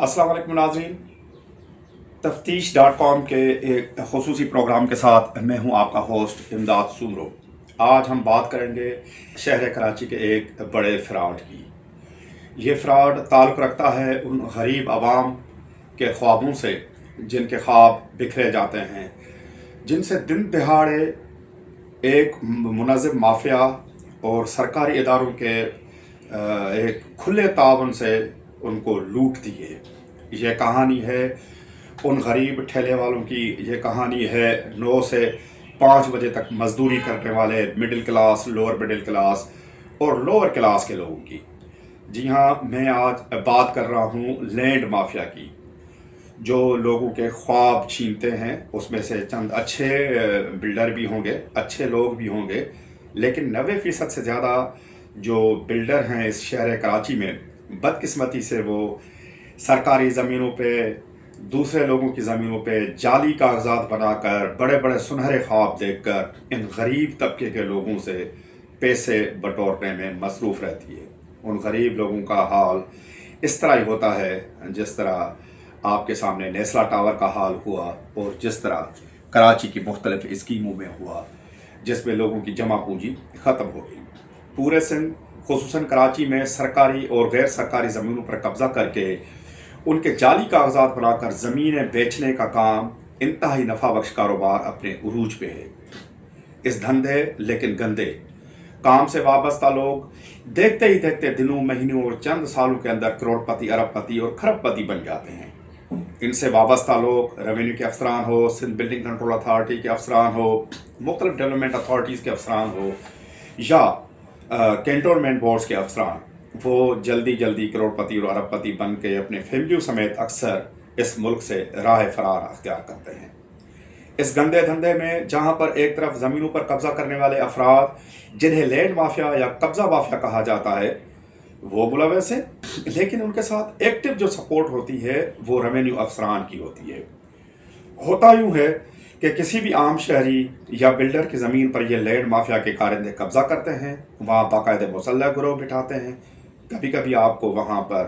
अस्सलाम वालेकुम नाज़रीन, तफ्तीश.com के एक ख़ुसूसी प्रोग्राम के साथ मैं हूं आपका होस्ट इमदाद सुमरो। आज हम बात करेंगे शहर कराची के एक बड़े फ्रॉड की। ये फ्रॉड ताल्लुक़ रखता है उन गरीब आवाम के ख्वाबों से जिनके ख्वाब बिखरे जाते हैं, जिनसे दिन दहाड़े एक मुनज़्ज़म माफिया और सरकारी इदारों के एक खुले तावन से उनको लूट दिए। ये कहानी है उन गरीब ठेले वालों की। ये कहानी है 9 से 5 बजे तक मजदूरी करने वाले middle class, lower middle class और लोअर क्लास के लोगों की। जी हाँ, मैं आज बात कर रहा हूँ लैंड माफिया की, जो लोगों के ख्वाब छीनते हैं। उसमें से चंद अच्छे बिल्डर भी होंगे, अच्छे लोग भी होंगे, लेकिन 90% से ज़्यादा जो बिल्डर हैं इस शहर कराची में, बदकिस्मती से वो सरकारी ज़मीनों पे, दूसरे लोगों की ज़मीनों पे जाली कागजात बनाकर, बड़े बड़े सुनहरे ख्वाब देखकर इन गरीब तबके के लोगों से पैसे बटोरने में मसरूफ़ रहती है। उन गरीब लोगों का हाल इस तरह ही होता है जिस तरह आपके सामने नेस्ला टावर का हाल हुआ और जिस तरह कराची की मुख्तलिफ स्कीमों में हुआ, जिसमें लोगों की जमा पूंजी ख़त्म हो गई। पूरे सिंध, खुसूसन कराची में सरकारी और गैर सरकारी ज़मीनों पर कब्ज़ा करके उनके जाली कागजात बनाकर ज़मीनें बेचने का काम इंतहाई नफ़ा बख्श कारोबार अपने उरूज पे है। इस धंधे लेकिन गंदे काम से वाबस्ता लोग देखते ही देखते दिनों, महीनों और चंद सालों के अंदर करोड़पति, अरबपति और खरबपति बन जाते हैं। इनसे वाबस्ता लोग रेवेन्यू के अफसरान हो, सिंध बिल्डिंग कंट्रोल अथॉरिटी के अफसरान हो, मुख्तलिफ डेवलपमेंट अथॉरिटीज़ के अफसरान हो या कैंटोनमेंट बोर्ड्स के अफसरान, वो जल्दी जल्दी करोड़पति और अरबपति बन के अपने फैमिलियों समेत अक्सर इस मुल्क से राह फरार अख्तियार करते हैं। इस गंदे धंधे में जहाँ पर एक तरफ ज़मीनों पर कब्ज़ा करने वाले अफराद, जिन्हें लैंड माफिया या कब्ज़ा माफिया कहा जाता है, वो मुलव्वस है, लेकिन उनके साथ एक्टिव जो सपोर्ट होती है वो रेवेन्यू अफसरान की होती है। होता यूँ है कि किसी भी आम शहरी या बिल्डर की ज़मीन पर ये लैंड माफिया के कारिंदे कब्ज़ा करते हैं, वहाँ बाकायदे मुसल्लह गिरोह बिठाते हैं। कभी कभी आपको वहाँ पर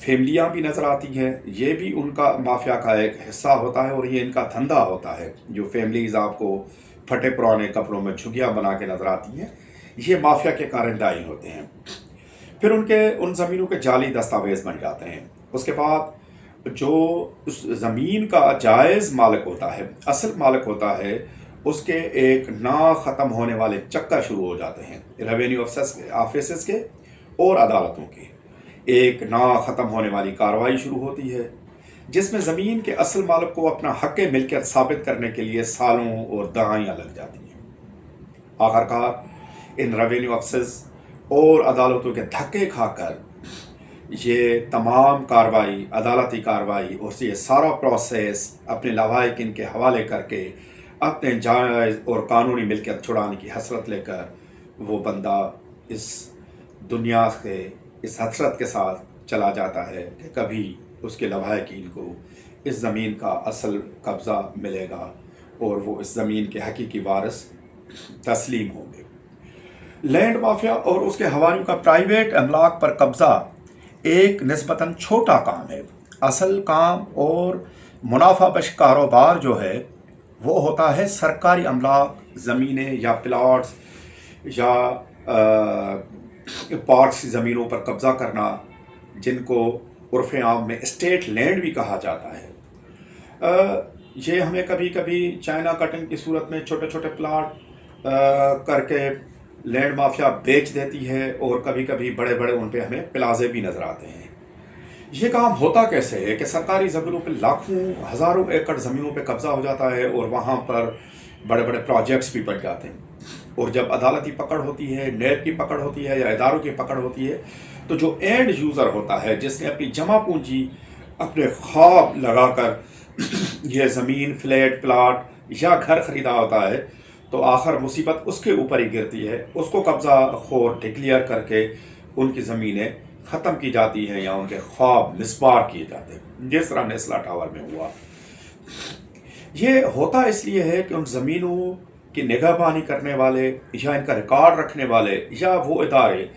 फैमिलियाँ भी नज़र आती हैं। ये भी उनका माफिया का एक हिस्सा होता है और ये इनका धंधा होता है। जो फैमिलीज़ आपको फटे पुराने कपड़ों में झुग्गियाँ बना के नज़र आती हैं, ये माफिया के कारिंदा ही होते हैं। फिर उन ज़मीनों के जाली दस्तावेज़ बन जाते हैं। उसके बाद जो उस ज़मीन का जायज़ मालिक होता है, असल मालिक होता है, उसके एक ना ख़त्म होने वाले चक्कर शुरू हो जाते हैं। रेवेन्यू ऑफिस के और अदालतों की एक ना ख़त्म होने वाली कार्रवाई शुरू होती है, जिसमें ज़मीन के असल मालिक को अपना हक़ मिल्कियत साबित करने के लिए सालों और दहाइयाँ लग जाती हैं। आखिरकार इन रेवेन्यू ऑफिस और अदालतों के धक्के खाकर ये तमाम कार्रवाई, अदालती कार्रवाई और ये सारा प्रोसेस अपने लवाहिकीन के हवाले करके अपने जायज़ और कानूनी मिल्कियत छुड़ाने की हसरत लेकर वो बंदा इस दुनिया से इस हसरत के साथ चला जाता है कि कभी उसके लवाहिकीन को इस ज़मीन का असल कब्ज़ा मिलेगा और वो इस ज़मीन के हकीकी वारिस तस्लीम होंगे। लैंड माफिया और उसके हवालियों का प्राइवेट अमलाक पर कब्ज़ा एक निस्बतन छोटा काम है। असल काम और मुनाफा बख्श कारोबार जो है वो होता है सरकारी अमलाक, ज़मीनें या प्लाट्स या पार्क्स ज़मीनों पर कब्ज़ा करना, जिनको उर्फ़ आम में स्टेट लैंड भी कहा जाता है। ये हमें कभी कभी चाइना कटिंग की सूरत में छोटे छोटे प्लाट करके लैंड माफिया बेच देती है और कभी कभी बड़े बड़े उन पे हमें प्लाजे भी नज़र आते हैं। ये काम होता कैसे है कि सरकारी ज़मीनों पे लाखों हज़ारों एकड़ ज़मीनों पे कब्ज़ा हो जाता है और वहाँ पर बड़े बड़े प्रोजेक्ट्स भी बन जाते हैं। और जब अदालती पकड़ होती है, नैब की पकड़ होती है या इदारों की पकड़ होती है, तो जो एंड यूज़र होता है, जिसने अपनी जमा पूंजी अपने ख्वाब लगाकर ये ज़मीन, फ्लैट, प्लाट या घर ख़रीदा होता है, तो आखिर मुसीबत उसके ऊपर ही गिरती है। उसको कब्ज़ा खोर डिक्लेयर करके उनकी ज़मीनें ख़त्म की जाती हैं या उनके ख्वाब मिसबार किए जाते हैं, जिस तरह नेस्ला टावर में हुआ। ये होता इसलिए है कि उन ज़मीनों की निगहबानी करने वाले या इनका रिकॉर्ड रखने वाले या वो इदारे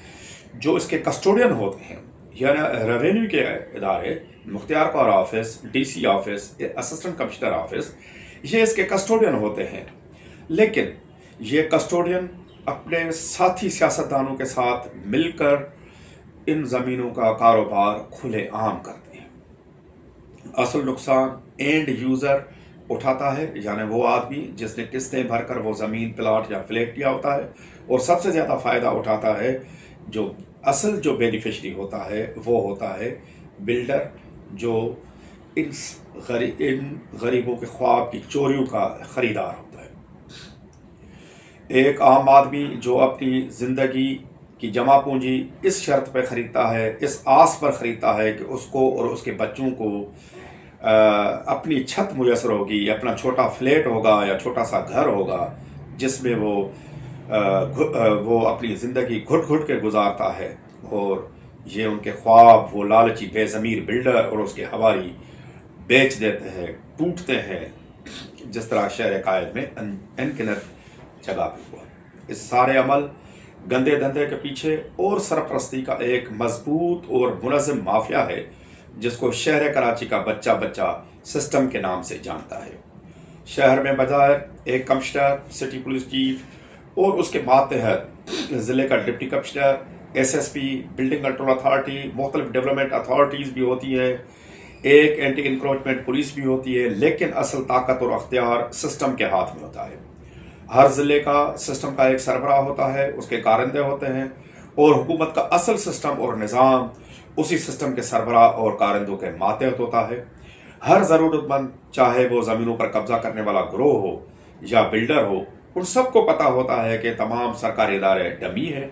जो इसके कस्टोडियन होते हैं, या रेवेन्यू के इदारे, मुख्तियार कौर office, DC office, assistant commissioner office, ये इसके कस्टोडियन होते हैं। लेकिन ये कस्टोडियन अपने साथी सियासतदानों के साथ मिलकर इन ज़मीनों का कारोबार खुले आम करते हैं। असल नुकसान एंड यूज़र उठाता है, यानी वो आदमी जिसने किस्तें भरकर वो ज़मीन, प्लाट या फ्लैट लिया होता है, और सबसे ज़्यादा फ़ायदा उठाता है जो बेनिफिशरी होता है वो होता है बिल्डर, जो इन गरीबों के ख्वाब की चोरियों का ख़रीदार होता है। एक आम आदमी जो अपनी ज़िंदगी की जमा पूंजी इस शर्त पर ख़रीदता है, इस आस पर ख़रीदता है कि उसको और उसके बच्चों को अपनी छत मुयसर होगी, अपना छोटा फ्लैट होगा या छोटा सा घर होगा जिसमें वो अपनी ज़िंदगी घुट घुट के गुजारता है, और ये उनके ख्वाब वो लालची बेज़मीर बिल्डर और उसके हवारी बेच देते हैं, टूटते हैं, जिस तरह शहर कायद में अनगिनत जगह पे हुआ। इस सारे अमल, गंदे धंधे के पीछे और सरपरस्ती का एक मजबूत और मुनज़्ज़म माफिया है जिसको शहर कराची का बच्चा बच्चा सिस्टम के नाम से जानता है। शहर में बजाय एक कमिश्नर, सिटी पुलिस चीफ और उसके मातहत ज़िले का deputy commissioner, SSP, building control authority, मुख्तलिफ डेवलपमेंट अथॉरिटीज़ भी होती हैं, एक एंटी इंक्रोचमेंट पुलिस भी होती है, लेकिन असल ताकत और अख्तियार सिस्टम के हाथ में होता है। हर ज़िले का सिस्टम का एक सरबराह होता है, उसके कारिंदे होते हैं, और हुकूमत का असल सिस्टम और निज़ाम उसी सिस्टम के सरबराह और कारिंदों के मातहत होता है। हर ज़रूरतमंद, चाहे वो ज़मीनों पर कब्जा करने वाला ग्रोह हो या बिल्डर हो, उन सबको पता होता है कि तमाम सरकारी इदारे डमी हैं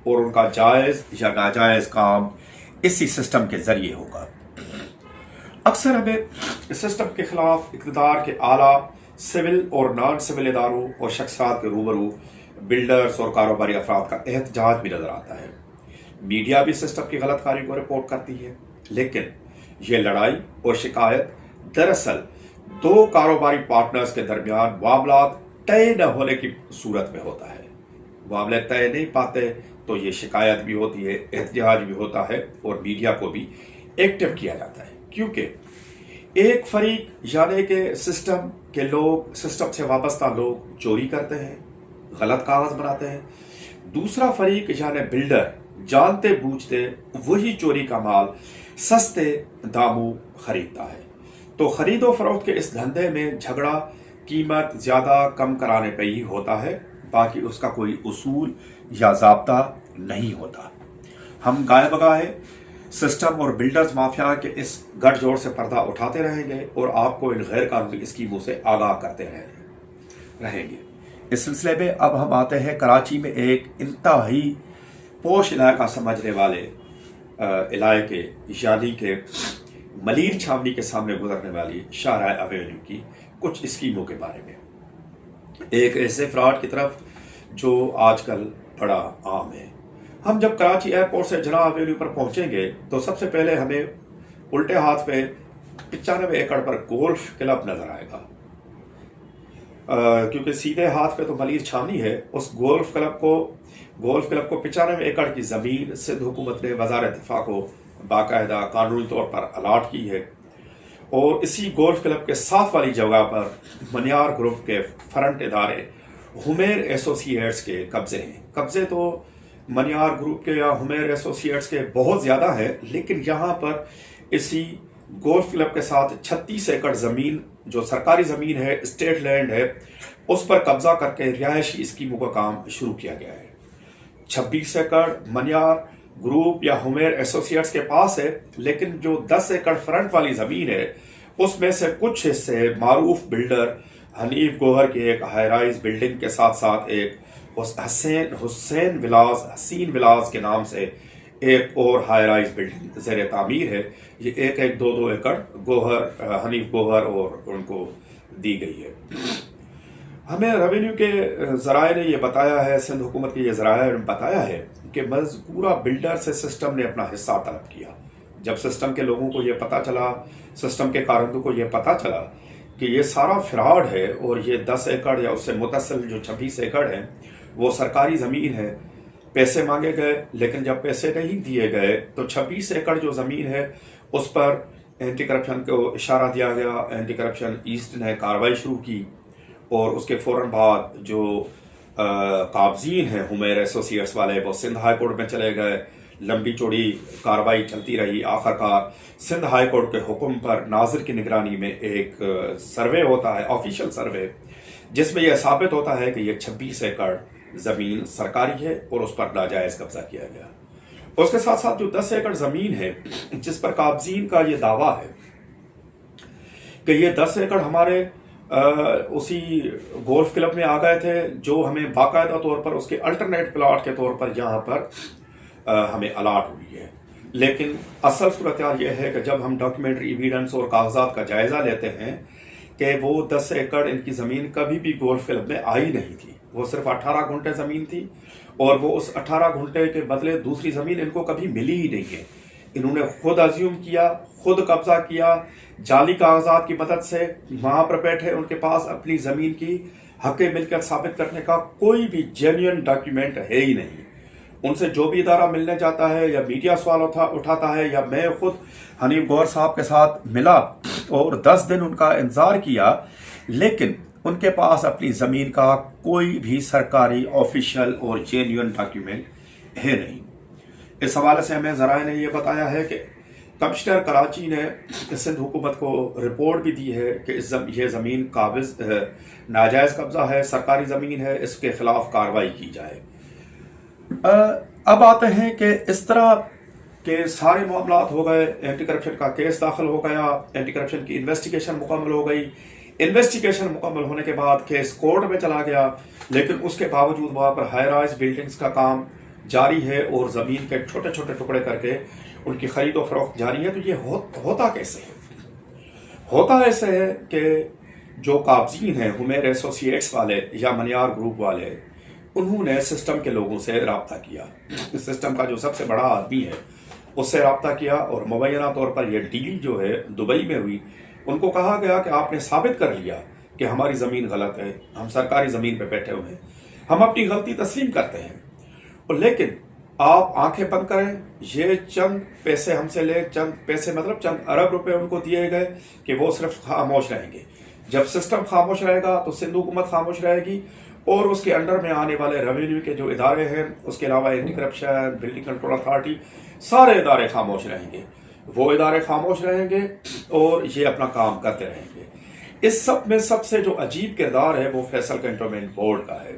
और उनका जायज़ या नाजायज़ काम इसी सिस्टम के ज़रिए होगा। अक्सर हमें सिस्टम के ख़िलाफ़ इक़्तिदार के आला सिविल और नॉन सिविल इदारों और शख्सियात के रूबरू बिल्डर्स और कारोबारी अफराद का एहतजाज भी नज़र आता है। मीडिया भी सिस्टम की गलतकारी को रिपोर्ट करती है, लेकिन ये लड़ाई और शिकायत दरअसल दो कारोबारी पार्टनर्स के दरमियान मामला तय न होने की सूरत में होता है। मामले तय नहीं पाते तो ये शिकायत भी होती है, एहतजाज भी होता है, और मीडिया को भी एक्टिव किया जाता है, क्योंकि एक फरीक यानी कि सिस्टम के लोग, सिस्टम से वाबस्ता लोग चोरी करते हैं, गलत कागज बनाते हैं। दूसरा फरीक यानी बिल्डर जानते बूझते वही चोरी का माल सस्ते दामों खरीदता है। तो खरीदो फरोख्त के इस धंधे में झगड़ा कीमत ज़्यादा कम कराने पर ही होता है, बाकी उसका कोई उसूल या ज़ाब्ता नहीं होता। हम गाए बगाए सिस्टम और बिल्डर्स माफिया के इस गठजोड़ से पर्दा उठाते रहेंगे और आपको इन गैर कानूनी स्कीमों से आगाह करते रहेंगे। इस सिलसिले में अब हम आते हैं कराची में एक इंतहाई पोश इलाका समझने वाले इलाके यानी के मलीर छावनी के सामने गुजरने वाली शाहराह एवेन्यू की कुछ स्कीमों के बारे में। एक ऐसे फ्रॉड की तरफ जो आजकल बड़ा आम है। हम जब कराची एयरपोर्ट से जनाह एवेन्यू पर पहुंचेंगे तो सबसे पहले हमें उल्टे हाथ पे 95 एकड़ पर गोल्फ क्लब नजर आएगा, क्योंकि सीधे हाथ पे तो मलीर छावनी है। उस गोल्फ क्लब को 95 एकड़ की ज़मीन सिंध हुकूमत ने वज़ारत दिफा को बाकायदा कानूनी तौर पर अलाट की है, और इसी गोल्फ क्लब के साथ वाली जगह पर मनियार ग्रुप के फ्रंट इदारे हुमेर एसोसिएट्स के कब्जे हैं। कब्जे तो मनियार ग्रुप के या हुमेर एसोसिएट्स के बहुत ज़्यादा है, लेकिन यहाँ पर इसी गोल्फ क्लब के साथ 36 एकड़ ज़मीन जो सरकारी ज़मीन है, स्टेट लैंड है, उस पर कब्जा करके रिहायशी स्कीमों का काम शुरू किया गया है। 26 एकड़ मनियार ग्रुप या हुमेर एसोसिएट्स के पास है, लेकिन जो 10 एकड़ फ्रंट वाली ज़मीन है उसमें से कुछ हिस्से मारूफ बिल्डर हनीफ गोहर की एक हाई राइज बिल्डिंग के साथ साथ एक हसीन विलास के नाम से एक और हाई राइज बिल्डिंग ज़ेर तामीर है। ये एक 2 एकड़ हनीफ गोहर और उनको दी गई है। हमें रेवेन्यू के ज़राए ने यह बताया है, सिंध हुकूमत के ये ज़राए ने बताया है कि मज़कूरा बिल्डर से सिस्टम ने अपना हिस्सा तलब किया। जब सिस्टम के लोगों को ये पता चला, सिस्टम के कारिंदों को ये पता चला कि ये सारा फ्रॉड है और ये 10 एकड़ या उससे मुतसिल जो 26 एकड़ है वो सरकारी ज़मीन है, पैसे मांगे गए, लेकिन जब पैसे नहीं दिए गए तो 26 एकड़ जो ज़मीन है उस पर اینٹی کرپشن کو اشارہ دیا گیا، اینٹی کرپشن ایسٹ نے کارروائی شروع کی، اور اس کے فوراً بعد جو قابضین ہیں حمیر ایسوسیٹس والے وہ سندھ ہائی کورٹ میں چلے گئے، لمبی چوڑی کارروائی چلتی رہی، آخرکار سندھ ہائی کورٹ کے حکم پر ناظر کی نگرانی میں ایک سروے ہوتا ہے، آفیشیل سروے، جس میں یہ ثابت ہوتا ہے کہ یہ 26 ایکڑ زمین سرکاری ہے اور اس پر ناجائز قبضہ کیا گیا۔ اس کے ساتھ ساتھ جو 10 ایکڑ زمین ہے جس پر قابضین کا یہ دعویٰ ہے کہ یہ 10 ایکڑ ہمارے اسی گولف کلب میں آ گئے تھے، جو ہمیں باقاعدہ طور پر اس کے الٹرنیٹ پلاٹ کے طور پر یہاں پر ہمیں الاٹ ہوئی ہے، لیکن اصل صورتحال یہ ہے کہ جب ہم ڈاکیومنٹری ایویڈنس اور کاغذات کا جائزہ لیتے ہیں کہ وہ 10 ایکڑ ان کی زمین کبھی بھی گولف کلب میں آئی نہیں تھی، وہ صرف 18 گھنٹے زمین تھی، اور وہ اس 18 گھنٹے کے بدلے دوسری زمین ان کو کبھی ملی ہی نہیں ہے۔ انہوں نے خود ازیوم کیا، خود قبضہ کیا، جعلی کاغذات کی مدد سے وہاں پر بیٹھے، ان کے پاس اپنی زمین کی حق ملکیت ثابت کرنے کا کوئی بھی جینیون ڈاکیومنٹ ہے ہی نہیں۔ ان سے جو بھی ادارہ ملنے جاتا ہے یا میڈیا سوال اٹھاتا ہے، یا میں خود حنیف گور صاحب کے ساتھ ملا اور 10 دن ان کا انتظار کیا، لیکن ان کے پاس اپنی زمین کا کوئی بھی سرکاری آفیشیل اور جینیون ڈاکیومنٹ ہے نہیں۔ اس حوالے سے ہمیں ذرائع نے یہ بتایا ہے کہ کمشنر کراچی نے سندھ حکومت کو رپورٹ بھی دی ہے کہ یہ زمین قابض ناجائز قبضہ ہے، سرکاری زمین ہے، اس کے خلاف کارروائی کی جائے۔ اب آتے ہیں کہ اس طرح کے سارے معاملات ہو گئے، اینٹی کرپشن کا کیس داخل ہو گیا، اینٹی کرپشن کی انویسٹیگیشن مکمل ہو گئی، انویسٹیگیشن مکمل ہونے کے بعد کیس کورٹ میں چلا گیا، لیکن اس کے باوجود وہاں پر ہائی رائز بلڈنگز کا کام جاری ہے اور زمین کے چھوٹے چھوٹے ٹکڑے کر کے ان کی خرید و فروخت جاری ہے۔ تو یہ ہوتا کیسے ہے؟ ہوتا ایسے ہے کہ جو قابضین ہیں حمیر ایسوسیٹس والے یا منیار گروپ والے، انہوں نے سسٹم کے لوگوں سے رابطہ کیا، سسٹم کا جو سب سے بڑا آدمی ہے اس سے رابطہ کیا، اور مبینہ طور پر یہ ڈیل جو ہے دبئی میں ہوئی، ان کو کہا گیا کہ آپ نے ثابت کر لیا کہ ہماری زمین غلط ہے، ہم سرکاری زمین پہ بیٹھے ہوئے ہیں، ہم اپنی غلطی تسلیم کرتے ہیں، اور لیکن آپ آنکھیں بند کریں، یہ چند پیسے ہم سے لے، چند پیسے مطلب چند ارب روپے ان کو دیے گئے کہ وہ صرف خاموش رہیں گے۔ جب سسٹم خاموش رہے گا تو سندھ حکومت خاموش رہے گی، اور اس کے انڈر میں آنے والے ریونیو کے جو ادارے ہیں، اس کے علاوہ anti corruption, building control authority, سارے ادارے خاموش رہیں گے، وہ ادارے خاموش رہیں گے اور یہ اپنا کام کرتے رہیں گے۔ اس سب میں سب سے جو عجیب کردار ہے وہ فیصل کینٹونمنٹ بورڈ کا ہے۔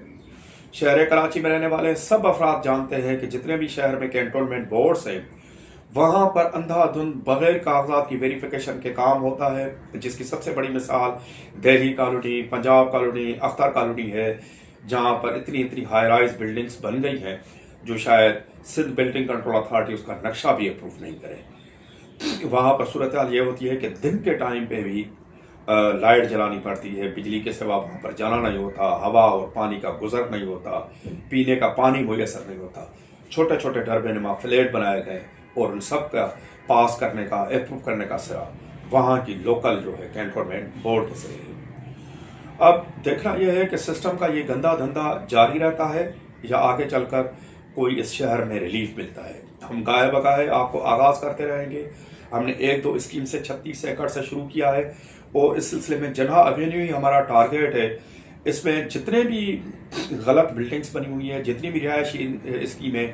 شہر کراچی میں رہنے والے سب افراد جانتے ہیں کہ جتنے بھی شہر میں کینٹونمنٹ بورڈز ہیں، وہاں پر اندھا دھند بغیر کاغذات کی ویریفیکیشن کے کام ہوتا ہے، جس کی سب سے بڑی مثال Delhi colony, Punjab colony, Akhtar colony ہے، جہاں پر اتنی ہائی رائز بلڈنگز بن گئی ہیں جو شاید سندھ بلڈنگ کنٹرول اتھارٹی اس کا نقشہ بھی اپروو نہیں کرے۔ وہاں پر صورتحال یہ ہوتی ہے کہ دن کے ٹائم پہ بھی لائٹ جلانی پڑتی ہے، بجلی کے سوا وہاں پر جانا نہیں ہوتا، ہوا اور پانی کا گزر نہیں ہوتا، پینے کا پانی میسر نہیں ہوتا، چھوٹے چھوٹے ڈربے نما فلیٹ بنائے گئے، اور ان سب کا پاس کرنے کا، اپروو کرنے کا سرا وہاں کی لوکل جو ہے کینٹونمنٹ بورڈ کے ذریعے۔ اب دیکھنا یہ ہے کہ سسٹم کا یہ گندا دھندا جاری رہتا ہے یا آگے چل کر کوئی اس شہر میں ریلیف ملتا ہے۔ ہم گائے بگائے آپ کو آغاز کرتے رہیں گے۔ ہم نے 1-2 اسکیم سے 36 ایکڑ سے شروع کیا ہے، اور اس سلسلے میں جناح ایونیو ہی ہمارا ٹارگیٹ ہے۔ اس میں جتنے بھی غلط بلڈنگز بنی ہوئی ہیں، جتنی بھی رہائشی اسکیمیں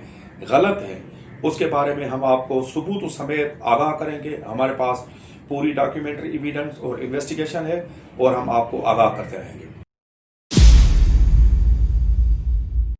غلط ہیں، اس کے بارے میں ہم آپ کو ثبوت و سمیت آگاہ کریں گے۔ ہمارے پاس پوری ڈاکیومنٹری ایویڈنس اور انویسٹیگیشن ہے، اور ہم آپ کو آگاہ کرتے رہیں گے۔